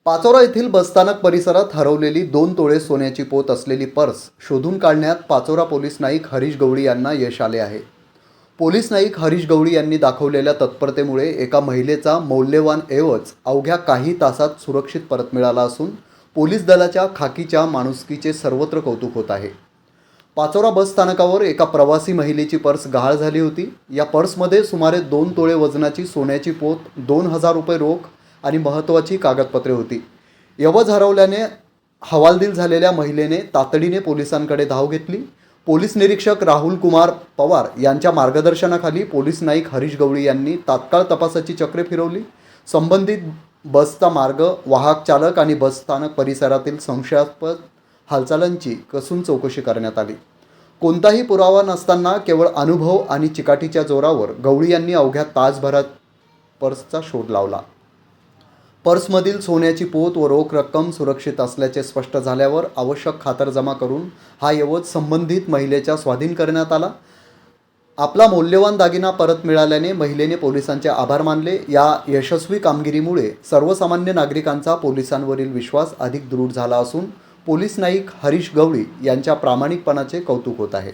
पाचोरा येथील बसस्थानक परिसरात हरवलेली 2 तोळे सोन्याची पोत असलेली पर्स शोधून काढण्यात पाचोरा पोलीस नाईक हरीश गवळी यांना यश आले आहे. पोलीस नाईक हरीश गवळी यांनी दाखवलेल्या तत्परतेमुळे एका महिलेचा मौल्यवान ऐवज अवघ्या काही तासात सुरक्षित परत मिळाला असून पोलीस दलाच्या खाकीच्या माणुसकीचे सर्वत्र कौतुक होत आहे. पाचोरा बस स्थानकावर एका प्रवासी महिलेची पर्स गहाळ झाली होती. या पर्समध्ये सुमारे 2 तोळे वजनाची सोन्याची पोत, 2,000 रुपये रोख आणि महत्त्वाची कागदपत्रे होती. ऐवज हरवल्याने हवालदिल झालेल्या महिलेने तातडीने पोलिसांकडे धाव घेतली. पोलीस निरीक्षक राहुल कुमार पवार यांच्या मार्गदर्शनाखाली पोलीस नाईक हरीश गवळी यांनी तात्काळ तपासाची चक्रे फिरवली. संबंधित बसचा मार्ग, वाहक चालक आणि बसस्थानक परिसरातील संशयास्पद हालचालींची कसून चौकशी करण्यात आली. कोणताही पुरावा नसताना केवळ अनुभव आणि चिकाटीच्या जोरावर गवळी यांनी अवघ्या तासभरात पर्सचा शोध लावला. पर्समधील सोन्याची पोत व रोख रक्कम सुरक्षित असल्याचे स्पष्ट झाल्यावर आवश्यक खातरजमा करून हा ऐवज संबंधित महिलेच्या स्वाधीन करण्यात आला. आपला मौल्यवान दागिना परत मिळाल्याने महिलेने पोलिसांचे आभार मानले. या यशस्वी कामगिरीमुळे सर्वसामान्य नागरिकांचा पोलिसांवरील विश्वास अधिक दृढ झाला असून पोलीस नाईक हरीश गवळी यांच्या प्रामाणिकपणाचे कौतुक होत आहे.